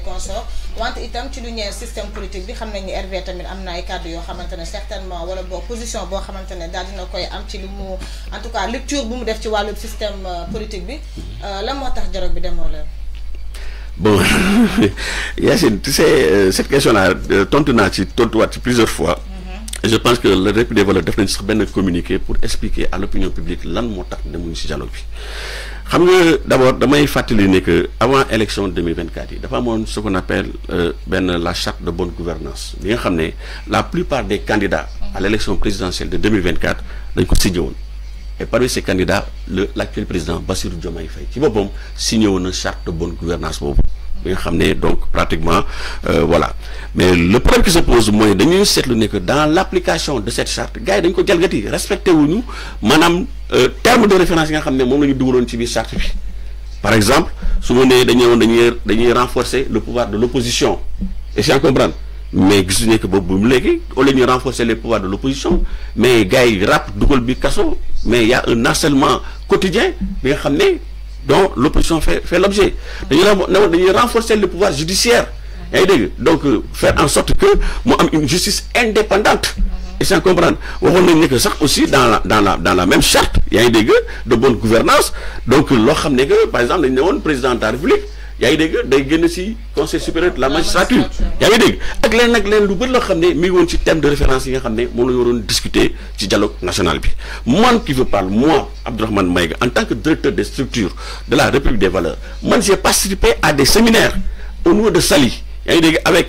consorts wante itam ci lu ñeel système politique bi xam nañ ni Hervé tamit am na ay kàddu yoo xamante ne certainement wala boo position boo xamante ne daal dina koy am ci lu mu en tout cas lecture bu mu def ci wàllu système politique bi lan moo tax dialogue bi demoo leen. Bon, Yacine, tu sais, cette question-là, tontu plusieurs fois. Je pense que le République des valeurs def nañ sax benn communiqué pour expliquer à l'opinion publique lan moo tax demuñu ci dialogue bi. Xam nga d'abord damay fàttali ne que avant élection 2024 yi dafa amoon ce qu'on appelle la charte de bonne gouvernance bi nga xam ne la plupart des candidats à l'élection présidentielle de 2024 dañ ko signé woon. Et parmi ces candidats, l'actuel président Bassirou Diomaye Faye ci boppam signé woon na charte de bonne gouvernance boobu bi nga xam ne donc pratiquement voilà. Mais le problème qui se pose mooy dañuy seetlu ne que dans l'application de cette charte gars yi dañ ko jalgati respecté wuñu maanaam terme de référence yi nga xam ne moom la ñu dugaloon ci biir charte bi. Par exemple su ma nee dañuy renforcer le pouvoir de l'opposition et c'est à comprendre. Mais gisuñu que boobu bu léegi au lieu de renforcer les pouvoirs de l'opposition mais gars yi rap dugal bi kaso mais il y a un harcèlement quotidien bi nga xam ne dont l'opposition fait l'objet dañuy renforcer le pouvoir judiciaire yaa ngi dégg donc faire en sorte que mu am une justice indépendante et sans comprendre waxoon nañ ne que sax aussi dans la même charte yaa ngi dégg de bonne gouvernance donc loo xam ne que par exemple dañ ne woon président de la République yaa ngi dégg day génn ci conseil supérieur de la magistrature yaa ngi dégg ak leen lu bëri loo xam ne mi ngi woon ci thème de référence yi nga xam ne moom la ñu waroon discuter ci dialogue national bi man qui veux parler moi Abdourahmane Maïga en tant que directeur des structures de la République des valeurs man j'ai participé à des séminaires au niveau de Saly yaa ngi dégg avec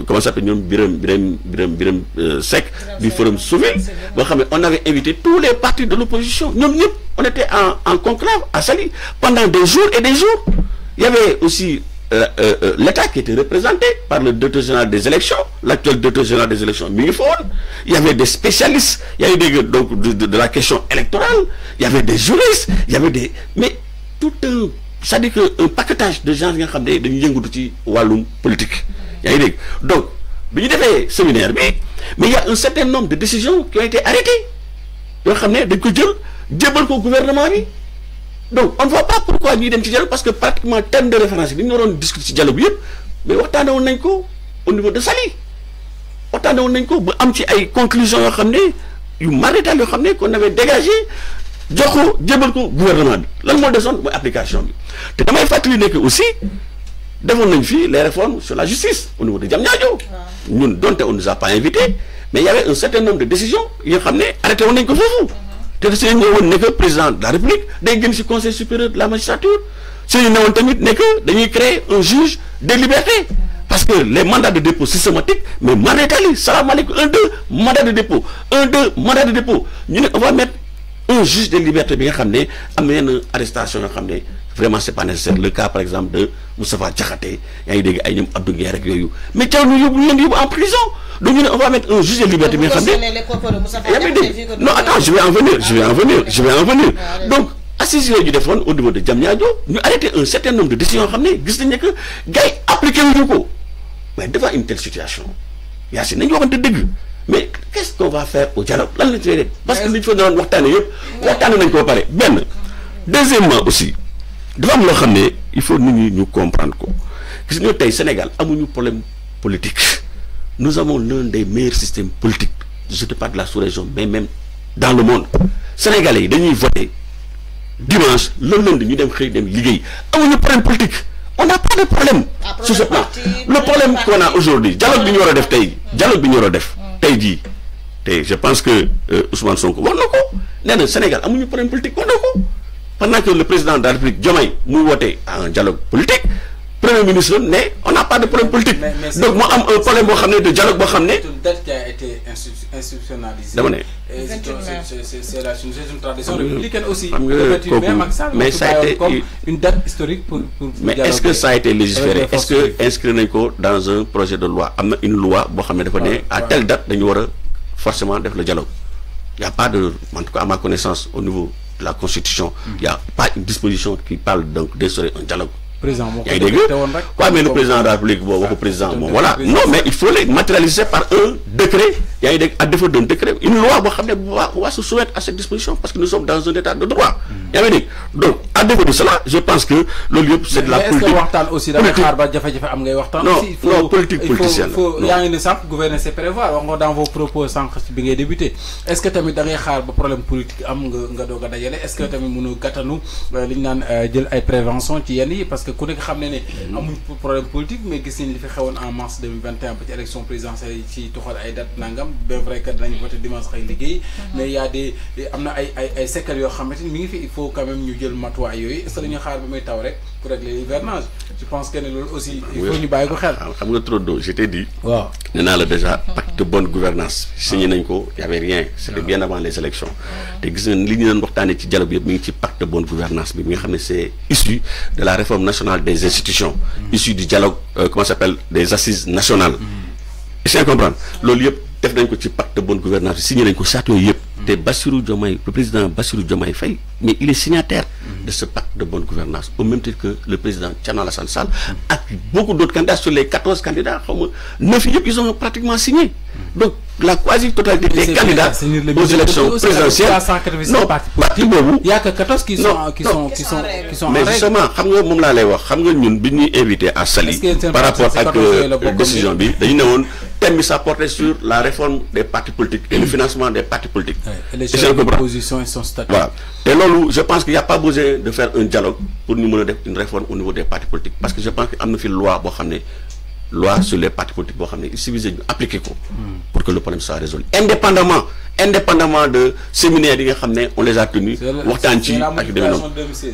comment ça s'appelle ñoom Birame Seck du Forum Civil boo xam ne on avait invité tous les partis de l'opposition ñoom ñëpp on était en conclave à Saly pendant des jours et des jours. Il y avait aussi l'État qui était représenté par le directeur général des élections, l'actuel directeur général des élections, Mingifone. Il y avait des spécialistes, il y avait donc de la question électorale, il y avait des juristes, il y avait des... Mais tout un... C'est-à-dire qu'un paquetage de gens qui ont fait des wallum politique. Donc, il y a des séminaires, mais il y a un certain nombre de décisions qui ont été arrêtées. Ils ont fait des gouvernement. Donc, on ne voit pas pourquoi nous sommes dialogue parce que pratiquement thème de référence, nous avons discuté de dialogue, mais on a au niveau de Saly. On a des conclusions maritales qu'on avait dégagées, au gouvernement. Là, on a l'application. Et je vais aussi, devant les réformes sur la justice au niveau de Diamniadio. Nous, dont on ne nous a pas invités, mais il y avait un certain nombre de décisions qui ont arrêté vous. C'est le président de la République day génn ci conseil supérieur de la magistrature c'est une tamit ne que dañuy créer un juge des libertés parce que les mandats de dépôt systématiques mais mandatali salaamaaleykum 1 2 mandat de dépôt 1 2 mandat de dépôt ñu ne on va mettre un juge des libertés bi nga xam ne am na yenn arrestation yoo xam ne vraiment c'est pas nécessaire le cas par exemple de Moustapha Diakhaté yaa ngi dégg ay ñoom Abdou Nguer rek yooyu mais taw ñu yóbbu en prison donc on va mettre un juge de liberté bi nga xam ne non attends je vais en venir donc assises yooyu ñu defoon au niveau de Diamniadio ñu arrêté un certain nombre de décisions yoo xam ne gis nañ ne que gars yi appliqué wuñu ko mais devant une telle situation yaa si nañu waxante dëgg mais qu'est-ce qu'on va faire au dialogue lan la ñu fay def parce que li ñu fa doon waxtaane yëpp waxtaane nañ ko ba pare benn deuxièmement aussi dafa am loo xam ne il faut nit ñi ñu comprendre ko gis nga tey Sénégal amuñu problème politique nous avons l'un des meilleurs systèmes politiques je te parle de la sous-région mais même dans le monde sénégalais yi dañuy voter dimanche le lundi ñu dem xëy dem liggéey amuñu problème politique on n'a pas de problème sur ce plan le problème qu'on a aujourd'hui dialogue bi ñu war a def tey dialogue bi ñu war a def tey jii te je pense que Ousmane Sonko wax na ko nee na Sénégal amuñu problème politique wax na ko pendant que le président de la République Diomaye muy woote un dialogue politique premier ministre ne on n'a pas de problème politique donc moo am un problème boo xam ne de dialogue boo xam ne. C'est une date qui a été institutionnalisée. dama ne. C'est une tradition républicaine aussi. xam nga kooku mais ça a été comme une date historique pour mais est-ce que ça a été légiféré est-ce que inscrit nañ ko dans un projet de loi am na une loi boo xam ne dafa ne à telle date dañu war a forcément def le dialogue il y a pas de en tout cas à ma connaissance au niveau de la constitution il y a pas une disposition qui parle donc d'instaurer un dialogue. Président yaa ngi dégg quoi mais le président de la République boo waxu président bon voilà non mais il faut les matérialiser par un décret yaa ngi dégg à défaut d'un décret une loi boo xam ne on va se soumettre à cette disposition parce que nous sommes dans un état de droit. yaa ngi dégg donc à défaut de cela je pense que loolu yëpp c'est de la politique. mais est-ce que waxtaan aussi da ngay xaar ba jafe-jafe am ngay waxtaan. aussi non politique politicienne il faut yaa ngi ne sànq gouverner c'est prévoir wax nga dans vos propos sànq bi ngay débuté est-ce que tamit da ngay xaar ba problème politique am nga doog a dajale est-ce que tamit mënoo gàttanu li ñu naan jël ay prévention ci yenn yi parce que ku nekk xam ne amuñ problème politique mais gis nañ li fi xewoon en mars 2021 ba ci élection présidentielle ci toxal ay date nangam bien vrai que dinañ voté dimanche xëy liggéey mais y a des am na ay séquelles yoo xamante ni mi ngi fi il faut quand même ñu jël matuwaay yooyu est-ce que dañuy xaar ba muy taw rek pour régler l'hivernage je pense que ne loolu aussi il faut ñu bàyyi ko xel. xam nga trop d'eau je t'ai dit. waaw nee naa la déjà pacte de bonne gouvernance signé nañ ko y avait rien c'était bien avant les élections te gis nga li ñu doon waxtaanee ci dialogue bi yëpp mi ngi ci pacte de bonne gouvernance bi nga xam ne c'est issu de la réforme nationale des institutions issu du dialogue comment ça s'appelle des assises nationales est-ce que comprendre loolu yëpp def nañ ko ci pacte de bonne gouvernance bi signé nañ ko charte yooyu yëpp te Bassirou Diomaye le président Bassirou Diomaye Faye mais il est signataire de ce pacte de bonne gouvernance au même titre que le président Thierno Alassane Sall ak beaucoup d'autres candidats sur les 14 candidats xaw ma 9 yëpp ils ont pratiquement signé donc la quasi-totalité des candidats aux élections présidentielles non parti boobu y a que 14 qui sont mais justement xam nga moom laa lay wax xam nga ñun bi ñuy invité à Saly par rapport ak décision bi dañu ne woon thème bi ça portait sur la réforme des partis politiques et le financement des partis politiques. Et les chefs d'opposition et son statut. Voilà. Et loolu je pense qu'il n'y a pas besoin de faire un dialogue pour ñu mën a def une réforme au niveau des partis politiques parce que je pense que am na fi loi boo xam ne loi sur les partis politiques boo xam ne il suffisait ñu appliquer ko pour que le problème soit résolu indépendamment de séminaires yi nga xam ne on les a tenus waxtaan ci ak demee noonu